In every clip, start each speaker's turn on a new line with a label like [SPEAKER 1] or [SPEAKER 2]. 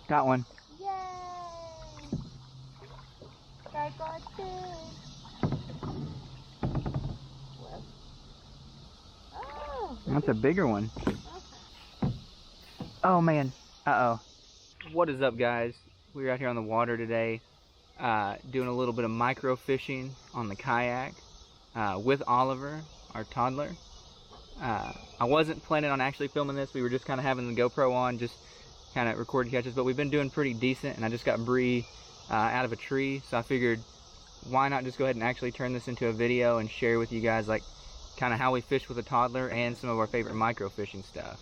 [SPEAKER 1] Got one.
[SPEAKER 2] Yay! I got two. Oh!
[SPEAKER 1] That's a bigger one.
[SPEAKER 2] Okay.
[SPEAKER 1] Oh man. Uh-oh. What is up, guys? We're out here on the water today, doing a little bit of micro fishing on the kayak with Oliver, our toddler. I wasn't planning on actually filming this. We were just kind of having the GoPro on, just kind of recording catches, but we've been doing pretty decent, and I just got Bree out of a tree, so I figured why not just go ahead and actually turn this into a video and share with you guys like kind of how we fish with a toddler and some of our favorite micro fishing stuff.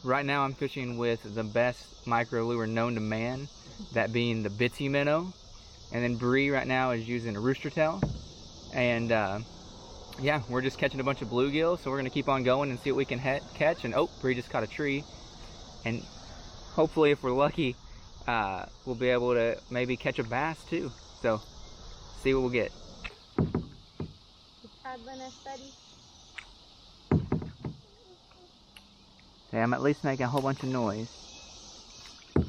[SPEAKER 1] Right now I'm fishing with the best micro lure known to man, that being the Bitsy minnow, and then Bree right now is using a rooster tail, and yeah, we're just catching a bunch of bluegill, so we're going to keep on going and see what we can catch. And oh, Bree just caught a tree, and hopefully if we're lucky, we'll be able to maybe catch a bass too. So, see what we'll get.
[SPEAKER 2] Is toddler nest ready?
[SPEAKER 1] Okay, I'm at least making a whole bunch of noise.
[SPEAKER 2] I'm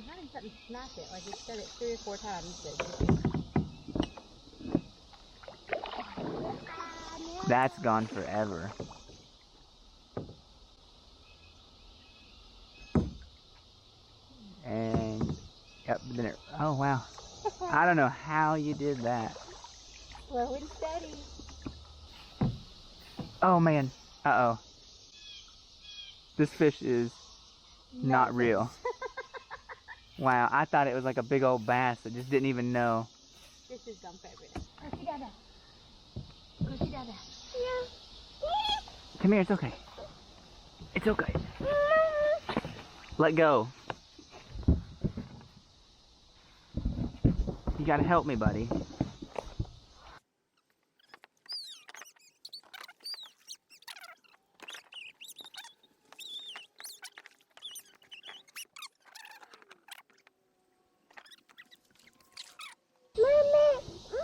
[SPEAKER 2] having something smack it, like it said it 3 or 4 times.
[SPEAKER 1] That's gone forever. And yep, then it, oh wow. I don't know how you did that.
[SPEAKER 2] Slow and steady.
[SPEAKER 1] Oh man. Uh-oh. This fish is not real. Wow, I thought it was like a big old bass. I just didn't even know.
[SPEAKER 2] This is gone forever now. Go see Dada. Yeah.
[SPEAKER 1] Come here, it's okay. It's okay. Let go. You gotta help me, buddy.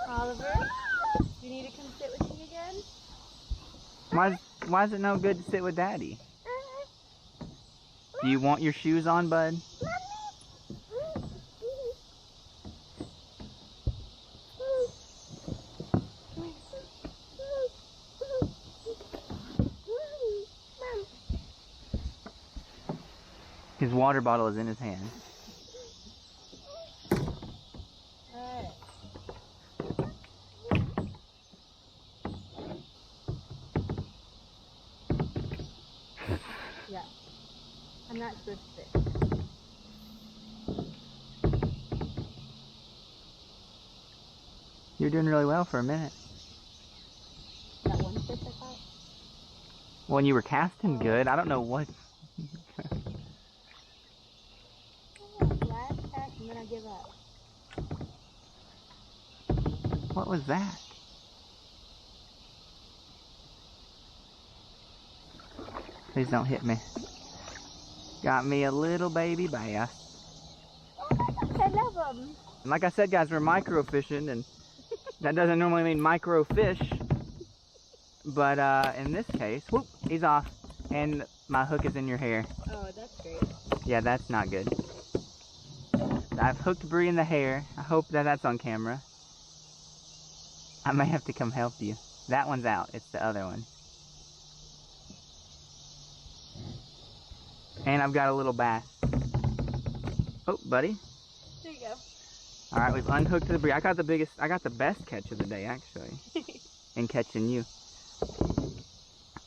[SPEAKER 2] Oliver, you need to come sit with me again?
[SPEAKER 1] Why is it no good to sit with Daddy? Do you want your shoes on, bud? His water bottle is in his hand.
[SPEAKER 2] Yeah. I'm not supposed to fish.
[SPEAKER 1] You're doing really well for a minute.
[SPEAKER 2] That one fish I caught?
[SPEAKER 1] When you were casting good, I don't know what.
[SPEAKER 2] Last cast and then I give up.
[SPEAKER 1] What was that? Please don't hit me. Got me a little baby bass.
[SPEAKER 2] Oh my gosh, I love them.
[SPEAKER 1] And like I said, guys, we're micro fishing, and that doesn't normally mean micro fish. But in this case, whoop, he's off. And my hook is in your hair.
[SPEAKER 2] Oh, that's great.
[SPEAKER 1] Yeah, that's not good. I've hooked Bree in the hair. I hope that that's on camera. I may have to come help you. That one's out. It's the other one. And I've got a little bass. Oh, buddy.
[SPEAKER 2] There you go.
[SPEAKER 1] All right, we've unhooked the Bree. I got the best catch of the day, actually. In catching you.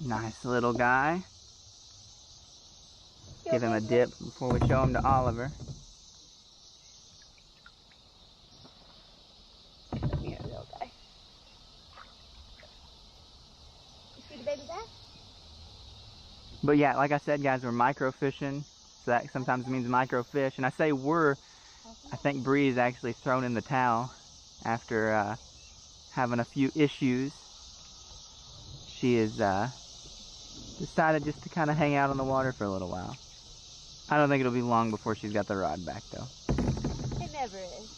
[SPEAKER 1] Nice little guy. Give him a dip before we show him to Oliver.
[SPEAKER 2] Here, little guy. You see the baby bass?
[SPEAKER 1] But yeah, like I said, guys, we're micro fishing, so that sometimes means micro fish. And I say we're, I think Bree is actually thrown in the towel after having a few issues. She is decided just to kind of hang out on the water for a little while. I don't think it'll be long before she's got the rod back, though.
[SPEAKER 2] It never is.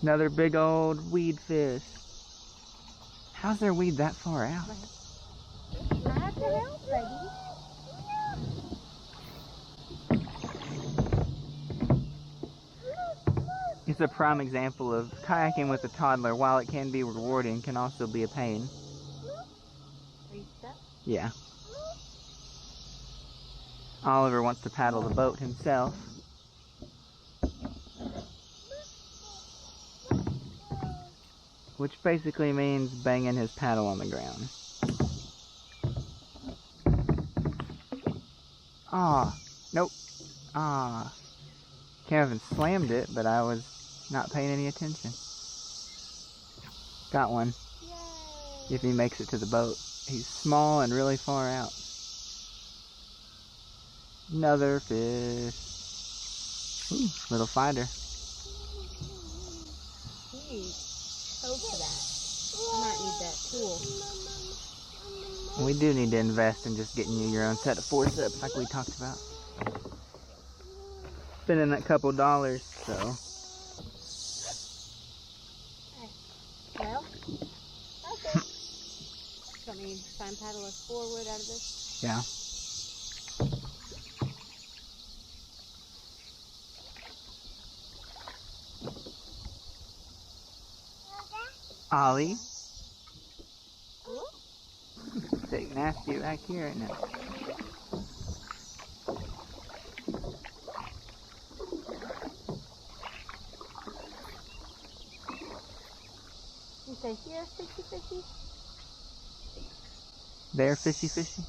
[SPEAKER 1] Another big old weed fish. How's their weed that far out?
[SPEAKER 2] Right. the hell, buddy?
[SPEAKER 1] It's a prime example of kayaking with a toddler. While it can be rewarding, can also be a pain.
[SPEAKER 2] Are you stuck?
[SPEAKER 1] Yeah. Oliver wants to paddle the boat himself. Which basically means banging his paddle on the ground. Ah, nope. Ah. Kevin slammed it, but I was not paying any attention. Got one.
[SPEAKER 2] Yay!
[SPEAKER 1] If he makes it to the boat. He's small and really far out. Another fish. Ooh, little fighter.
[SPEAKER 2] Sweet. Hope for that. I might need that tool.
[SPEAKER 1] We do need to invest in just getting you your own set of forceps like we talked about. Spending that couple dollars, so.
[SPEAKER 2] Well, that's it. Want me to try and paddle us forward out of this?
[SPEAKER 1] Yeah. Ollie. Take nasty back here right now.
[SPEAKER 2] You say here, fishy, fishy?
[SPEAKER 1] There, fishy, fishy.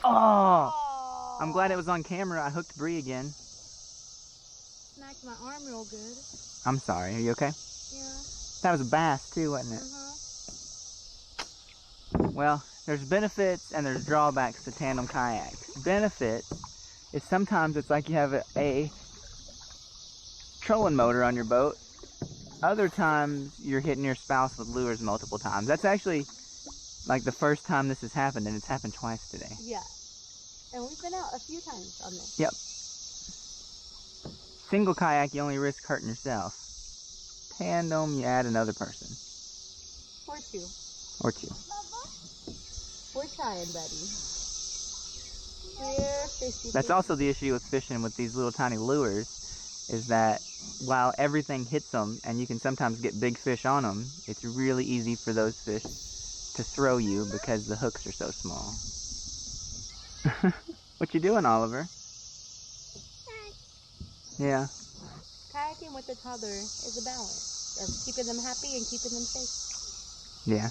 [SPEAKER 1] Oh! I'm glad it was on camera. I hooked Bree again.
[SPEAKER 2] Smacked my arm real good.
[SPEAKER 1] I'm sorry. Are you okay?
[SPEAKER 2] Yeah.
[SPEAKER 1] That was a bass too, wasn't it? Well, there's benefits and there's drawbacks to tandem kayaks. Benefit is sometimes it's like you have a trolling motor on your boat. Other times you're hitting your spouse with lures multiple times. That's actually like the first time this has happened, and it's happened twice today.
[SPEAKER 2] Yeah. And we've been out a few times on this.
[SPEAKER 1] Yep. Single kayak, you only risk hurting yourself. Tandem, you add another person.
[SPEAKER 2] Or two.
[SPEAKER 1] Or two.
[SPEAKER 2] We're trying, buddy. Here, fishy,
[SPEAKER 1] That's
[SPEAKER 2] fishy.
[SPEAKER 1] also the issue with fishing with these little tiny lures, is that while everything hits them and you can sometimes get big fish on them, it's really easy for those fish to throw you because the hooks are so small. What you doing, Oliver? Yeah.
[SPEAKER 2] Kayaking with a toddler is a balance of keeping them happy and keeping them safe.
[SPEAKER 1] Yeah.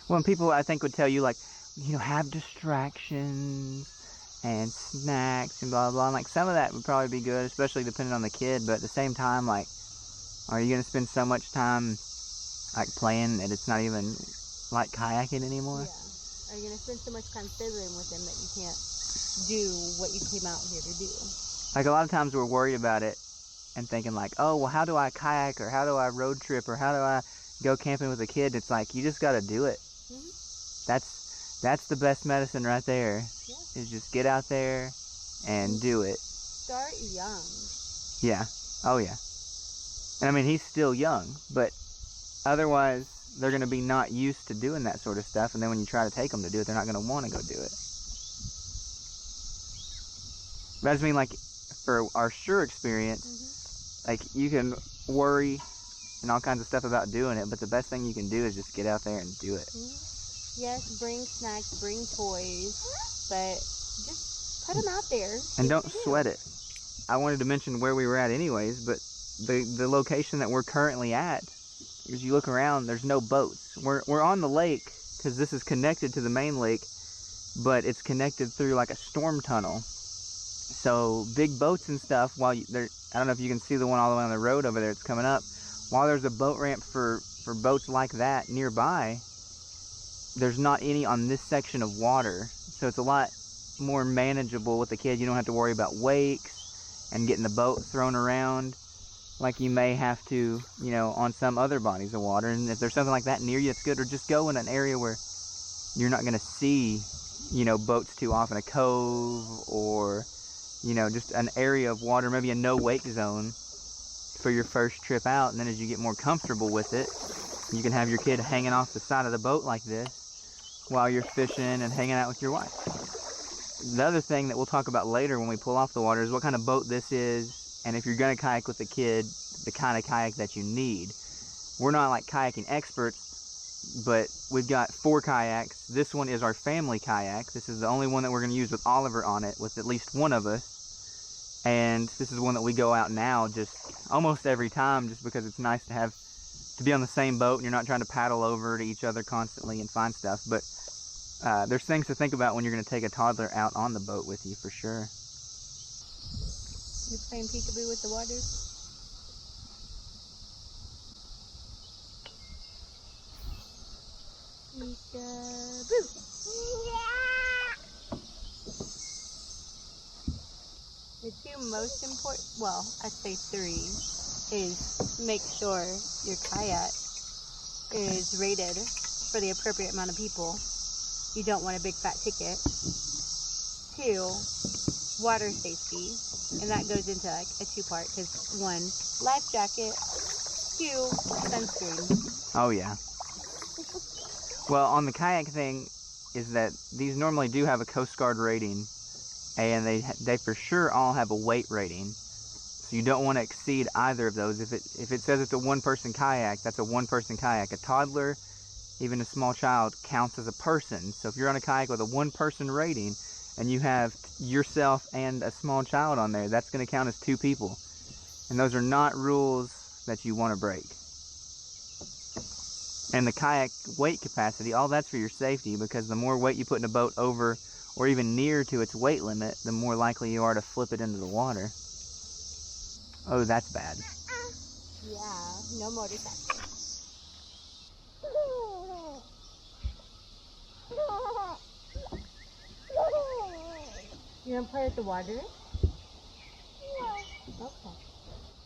[SPEAKER 1] Well, people I think would tell you, like, you know, have distractions and snacks and blah blah. And like some of that would probably be good, especially depending on the kid. But at the same time, like, are you gonna spend so much time like playing that it's not even like kayaking anymore?
[SPEAKER 2] Yeah. Are you gonna spend so much time fiddling with them that you can't do what you came out here to do?
[SPEAKER 1] Like a lot of times we're worried about it and thinking like, oh well, how do I kayak, or how do I road trip, or how do I go camping with a kid? It's like you just gotta do it.
[SPEAKER 2] Mm-hmm.
[SPEAKER 1] That's the best medicine right there.
[SPEAKER 2] Yeah.
[SPEAKER 1] Is just get out there and do it.
[SPEAKER 2] Start young.
[SPEAKER 1] Yeah. Oh yeah. And I mean, he's still young, but otherwise they're going to be not used to doing that sort of stuff, and then when you try to take them to do it, they're not going to want to go do it. But I just mean, like, for our sure experience, like, you can worry and all kinds of stuff about doing it, but the best thing you can do is just get out there and do it.
[SPEAKER 2] Yes, bring snacks, bring toys, but just put them out there.
[SPEAKER 1] And don't sweat it. I wanted to mention where we were at anyways, but the location that we're currently at, as you look around, there's no boats. We're on the lake because this is connected to the main lake, but it's connected through like a storm tunnel. So big boats and stuff, while I don't know if you can see the one all the way on the road over there, it's coming up. While there's a boat ramp for boats like that nearby, there's not any on this section of water. So it's a lot more manageable with the kid. You don't have to worry about wakes and getting the boat thrown around like you may have to, you know, on some other bodies of water. And if there's something like that near you, it's good. Or just go in an area where you're not going to see, you know, boats too often. A cove, or, you know, just an area of water, maybe a no wake zone for your first trip out. And then as you get more comfortable with it, You can have your kid hanging off the side of the boat like this while you're fishing and hanging out with your wife. The other thing that we'll talk about later when we pull off the water is what kind of boat this is, and if you're going to kayak with a kid, the kind of kayak that you need. We're not like kayaking experts, but we've got 4 kayaks. This one is our family kayak. This is the only one that we're going to use with Oliver on it, with at least one of us. And this is one that we go out now just almost every time, just because it's nice to be on the same boat and you're not trying to paddle over to each other constantly and find stuff. But there's things to think about when you're going to take a toddler out on the boat with you, for sure.
[SPEAKER 2] You're playing peekaboo with the water? Peekaboo! Yeah! The 2 most important, well, I'd say 3, is make sure your kayak is rated for the appropriate amount of people. You don't want a big fat ticket. 2, water safety, and that goes into like a 2-part, because 1, life jacket, 2, sunscreen.
[SPEAKER 1] Oh yeah. Well, on the kayak thing is that these normally do have a Coast Guard rating, and they for sure all have a weight rating. So you don't want to exceed either of those. If it says it's a 1-person kayak, that's a 1-person kayak. A toddler, even a small child, counts as a person. So if you're on a kayak with a 1-person rating and you have yourself and a small child on there, that's going to count as 2 people. And those are not rules that you want to break. And the kayak weight capacity, all that's for your safety, because the more weight you put in a boat over or even near to its weight limit, the more likely you are to flip it into the water. Oh, that's bad.
[SPEAKER 2] Yeah, no motorcycle. You want to play with the water? Yeah. Okay.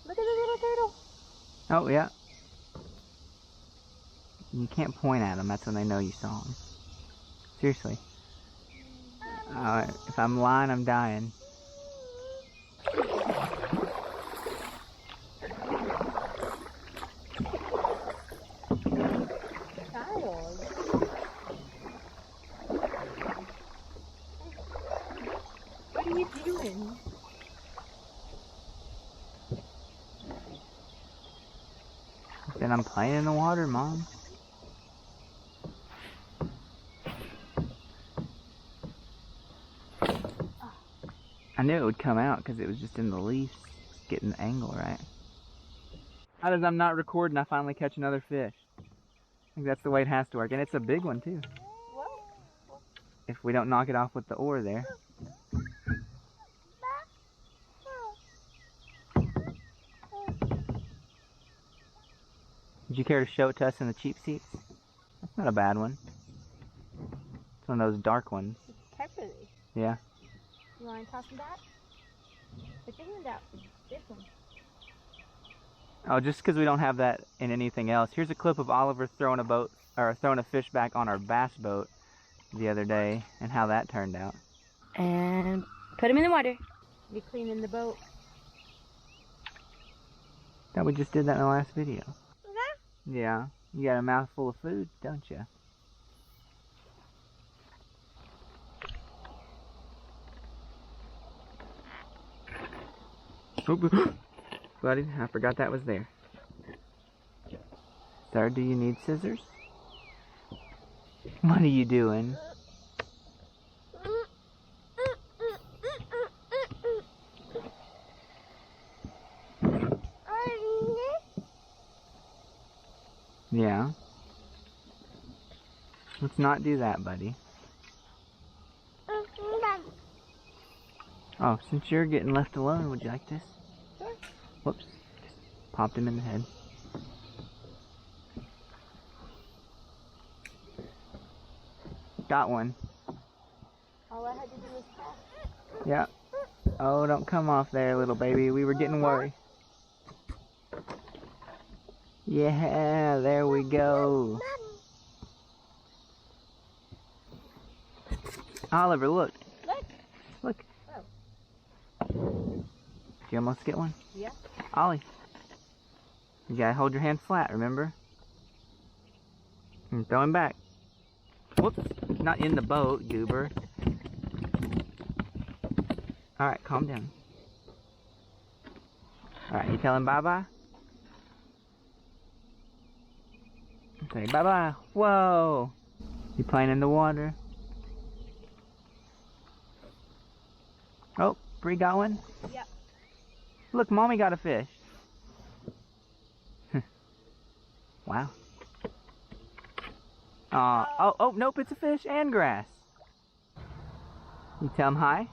[SPEAKER 2] Look at the little turtle.
[SPEAKER 1] Oh, yeah. You can't point at them. That's when they know you saw them. Seriously. If I'm lying, I'm dying.
[SPEAKER 2] Child. What are you doing?
[SPEAKER 1] Then I'm playing in the water, Mom. I knew it would come out because it was just in the leaves, getting the angle right. How does I'm not recording, I finally catch another fish? I think that's the way it has to work, and it's a big one too. If we don't knock it off with the oar there. Would you care to show it to us in the cheap seats? That's not a bad one. It's one of those dark ones.
[SPEAKER 2] Carefully.
[SPEAKER 1] Yeah.
[SPEAKER 2] You want to toss them back? Put your hand out. This one.
[SPEAKER 1] Oh, just because we don't have that in anything else. Here's a clip of Oliver throwing a fish back on our bass boat the other day, and how that turned out.
[SPEAKER 2] And put him in the water. You're cleaning the boat.
[SPEAKER 1] Thought we just did that in the last video. Yeah. You got a mouthful of food, don't you? Buddy, I forgot that was there. Sir, do you need scissors? What are you doing? Yeah. Let's not do that, buddy. Oh, since you're getting left alone, would you like this?
[SPEAKER 2] Sure.
[SPEAKER 1] Whoops. Popped him in the head. Got one.
[SPEAKER 2] All I had to do was pass.
[SPEAKER 1] Yeah. Oh, don't come off there, little baby. We were getting worried. Yeah, there we go. Oliver, look.
[SPEAKER 2] Look.
[SPEAKER 1] Look.
[SPEAKER 2] Oh.
[SPEAKER 1] Did you almost get one?
[SPEAKER 2] Yeah.
[SPEAKER 1] Ollie. You gotta hold your hand flat, remember? And throw him back. Whoops. Not in the boat, goober. Alright, calm down. Alright, you tell him bye-bye? Say bye-bye. Whoa! You playing in the water? Oh, Bree got one?
[SPEAKER 2] Yep.
[SPEAKER 1] Look, Mommy got a fish. Wow. Oh, nope, it's a fish and grass. You tell him hi?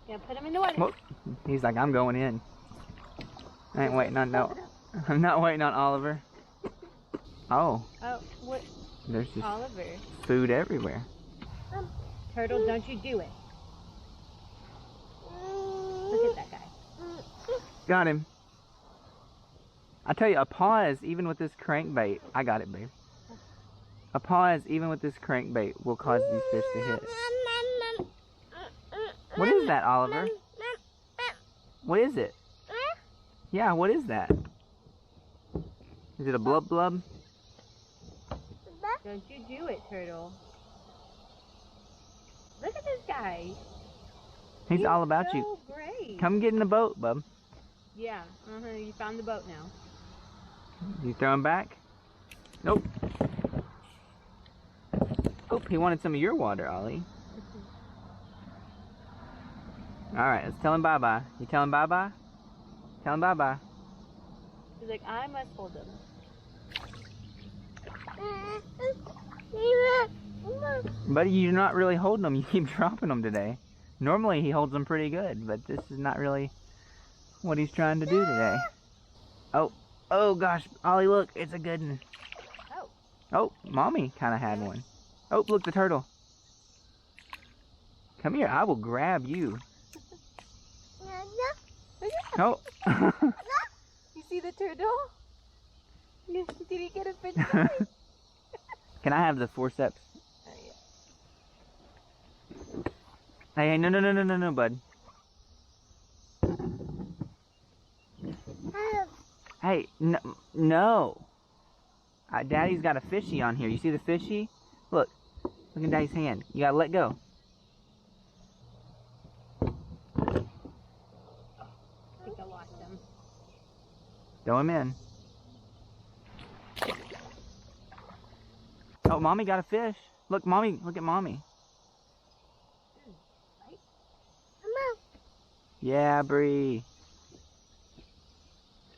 [SPEAKER 2] Yeah, put him in the water.
[SPEAKER 1] Whoa. He's like, I'm going in. I ain't waiting on no. I'm not waiting on Oliver. Oh.
[SPEAKER 2] Oh, what?
[SPEAKER 1] There's just
[SPEAKER 2] Oliver.
[SPEAKER 1] food everywhere.
[SPEAKER 2] Turtle, don't you do it. Look at that guy.
[SPEAKER 1] Got him. I tell you, a pause, even with this crankbait. I got it, babe. A pause, even with this crankbait, will cause these fish to hit. What is that, Oliver? What is it? Yeah, what is that? Is it a blub blub?
[SPEAKER 2] Don't you do it, Turtle. Look at this guy.
[SPEAKER 1] He's all about
[SPEAKER 2] so
[SPEAKER 1] you.
[SPEAKER 2] Great.
[SPEAKER 1] Come get in the boat, bub.
[SPEAKER 2] Yeah, you found the boat now.
[SPEAKER 1] You throw him back? Nope. Oh, he wanted some of your water, Ollie. Alright, let's tell him bye-bye. You tell him bye-bye? Tell him bye-bye.
[SPEAKER 2] He's like, I must hold him.
[SPEAKER 1] Buddy, you're not really holding them. You keep dropping them today. Normally he holds them pretty good, but this is not really what he's trying to do today. Oh gosh, Ollie, look, it's a good one. Oh, Mommy kind of had one. Oh, look, the turtle. Come here, I will grab you. Oh.
[SPEAKER 2] You see the turtle? Did he get a fish?
[SPEAKER 1] Can I have the forceps? Hey, no, bud. Hey, no. Daddy's got a fishy on here. You see the fishy? Look at Daddy's hand. You gotta let go.
[SPEAKER 2] I think I lost him.
[SPEAKER 1] Throw him in. Oh, Mommy got a fish. Look, Mommy, look at Mommy. Yeah, Bree.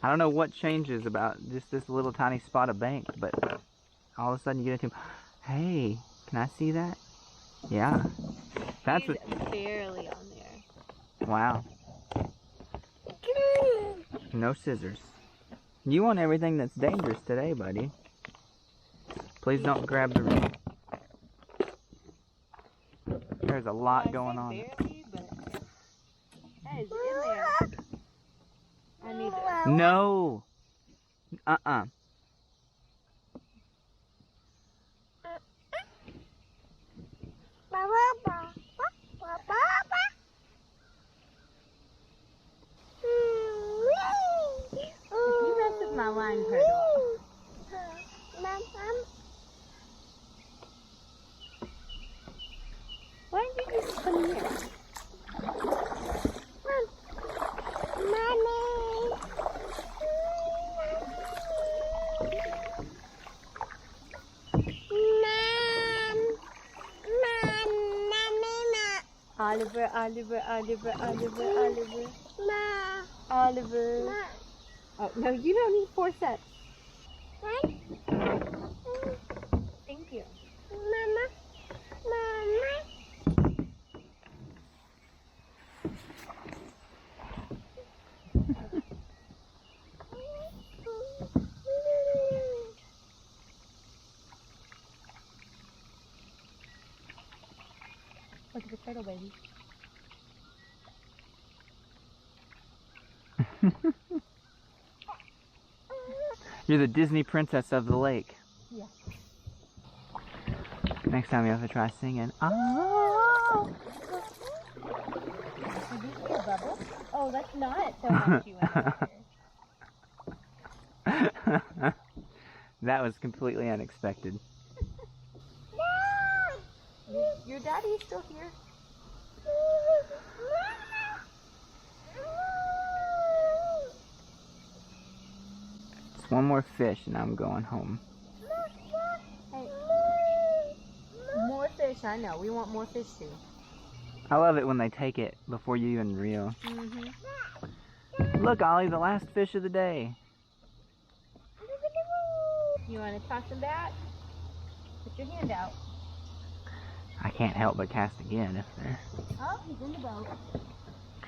[SPEAKER 1] I don't know what changes about just this little tiny spot of bank, but all of a sudden you get into, hey, can I see that? Yeah. That's
[SPEAKER 2] He's
[SPEAKER 1] what.
[SPEAKER 2] barely on there.
[SPEAKER 1] Wow. No scissors. You want everything that's dangerous today, buddy. Please don't grab the ring. There's a lot going on.
[SPEAKER 2] Barely, but hey, is it in there? I need it.
[SPEAKER 1] No.
[SPEAKER 2] You messed with my line, Turtle. Why did you just come here? Oliver. Oliver. Oh, no, you don't need forceps. Thank you. Look at the turtle, baby.
[SPEAKER 1] You're the Disney princess of the lake.
[SPEAKER 2] Yeah.
[SPEAKER 1] Next time you have to try singing. Oh.
[SPEAKER 2] Did you see a bubble? Oh, that's not so much you in there.
[SPEAKER 1] That was completely unexpected.
[SPEAKER 2] Your daddy's still here.
[SPEAKER 1] Just one more fish and I'm going home.
[SPEAKER 2] Hey. More fish, I know. We want more fish too.
[SPEAKER 1] I love it when they take it before you even reel.
[SPEAKER 2] Mm-hmm.
[SPEAKER 1] Look, Ollie, the last fish of the day.
[SPEAKER 2] You want to toss him back? Put your hand out.
[SPEAKER 1] I can't help but cast again if they're
[SPEAKER 2] Oh, he's in the boat.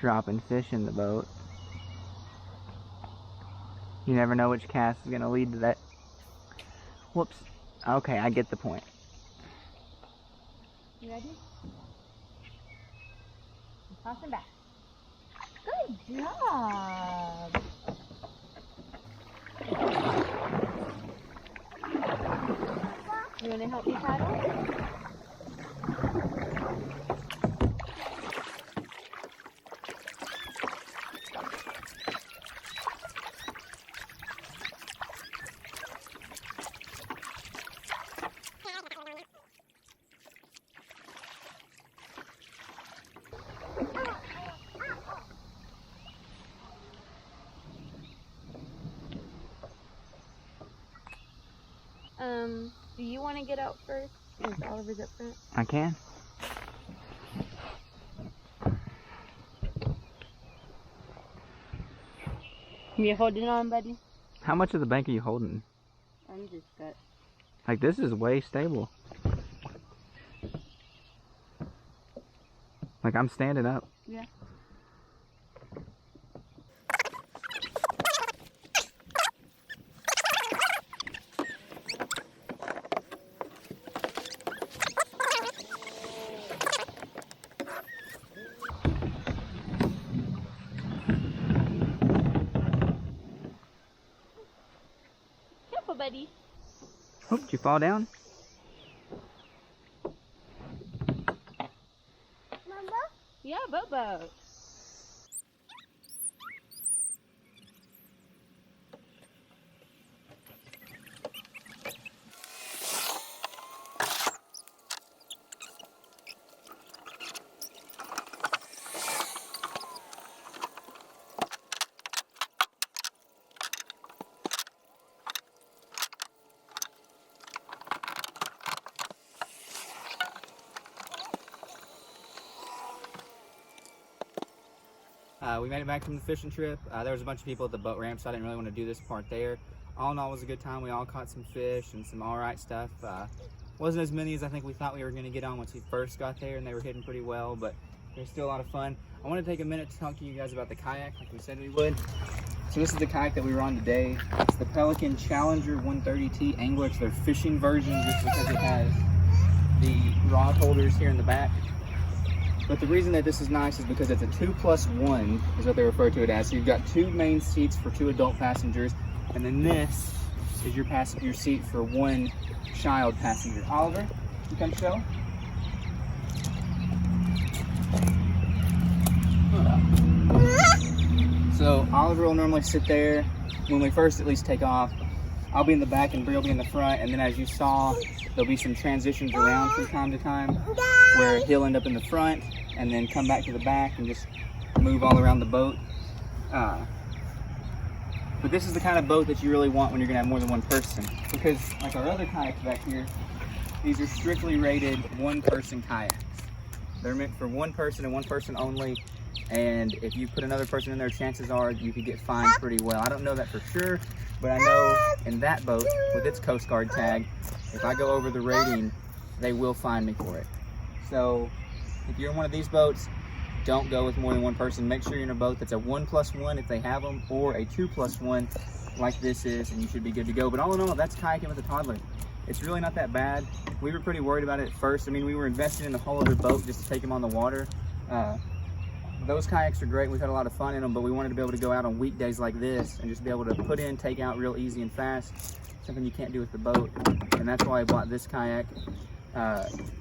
[SPEAKER 1] dropping fish in the boat. You never know which cast is going to lead to that. Whoops. Okay, I get the point.
[SPEAKER 2] You ready? Toss him back. Good job. You want to help me paddle? Do you want to get out first? Since Oliver's up front.
[SPEAKER 1] I can.
[SPEAKER 2] You holding on, buddy?
[SPEAKER 1] How much of the bank are you holding?
[SPEAKER 2] I'm just got.
[SPEAKER 1] Like, this is way stable. Like, I'm standing up.
[SPEAKER 2] Yeah. Careful, buddy.
[SPEAKER 1] Oh, did you fall down?
[SPEAKER 2] Mama? Yeah, Bobo.
[SPEAKER 1] We made it back from the fishing trip. There was a bunch of people at the boat ramp, so I didn't really want to do this part there. All in all, it was a good time. We all caught some fish and some alright stuff. Wasn't as many as I think we thought we were going to get on once we first got there, and they were hitting pretty well, but they're still a lot of fun. I want to take a minute to talk to you guys about the kayak, like we said we would. So this is the kayak that we were on today. It's the Pelican Challenger 130T Angler. It's their fishing version just because it has the rod holders here in the back. But the reason that this is nice is because it's a 2+1 is what they refer to it as. So you've got two main seats for two adult passengers, and then this is your passenger seat for one child passenger. Oliver, you come show. So Oliver will normally sit there when we first at least take off. I'll be in the back and Bree will be in the front, and then as you saw, there'll be some transitions around from time to time where he'll end up in the front and then come back to the back and just move all around the boat. But this is the kind of boat that you really want when you're gonna have more than one person, because like our other kayaks back here, these are strictly rated one-person kayaks. They're meant for one person and one person only, and if you put another person in there, chances are you could get fined pretty well. I don't know that for sure, but I know in that boat with its Coast Guard tag, if I go over the rating, they will fine me for it. So if you're in one of these boats, don't go with more than one person. Make sure you're in a boat that's a 1+1 if they have them, or a 2+1 like this is, and you should be good to go. But all in all, that's kayaking with a toddler. It's really not that bad. We were pretty worried about it at first. I mean, we were investing in a whole other boat just to take him on the water. Those kayaks are great. We've had a lot of fun in them, but we wanted to be able to go out on weekdays like this and just be able to put in, take out real easy and fast. Something you can't do with the boat, and that's why I bought this kayak.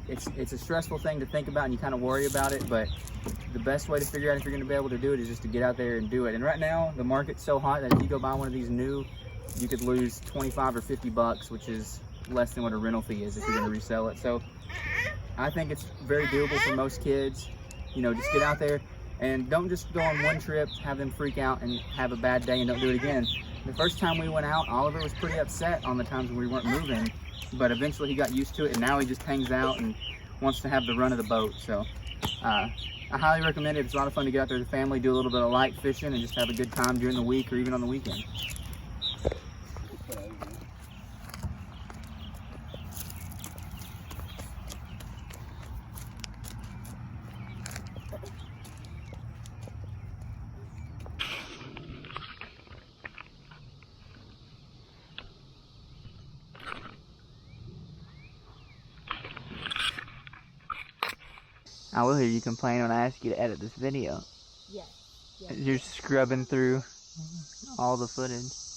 [SPEAKER 1] It's a stressful thing to think about, and you kind of worry about it, but the best way to figure out if you're going to be able to do it is just to get out there and do it. And right now, the market's so hot that if you go buy one of these new you could lose 25 or 50 bucks, which is less than what a rental fee is if you're going to resell it. So I think it's very doable for most kids. You know, just get out there and don't just go on one trip, have them freak out and have a bad day and don't do it again. The first time we went out, Oliver was pretty upset on the times when we weren't moving, but eventually he got used to it, and now he just hangs out and wants to have the run of the boat. So I highly recommend it. It's a lot of fun to get out there with the family, do a little bit of light fishing, and just have a good time during the week or even on the weekend. I will hear you complain when I ask you to edit this video.
[SPEAKER 2] Yes.
[SPEAKER 1] You're scrubbing through all the footage.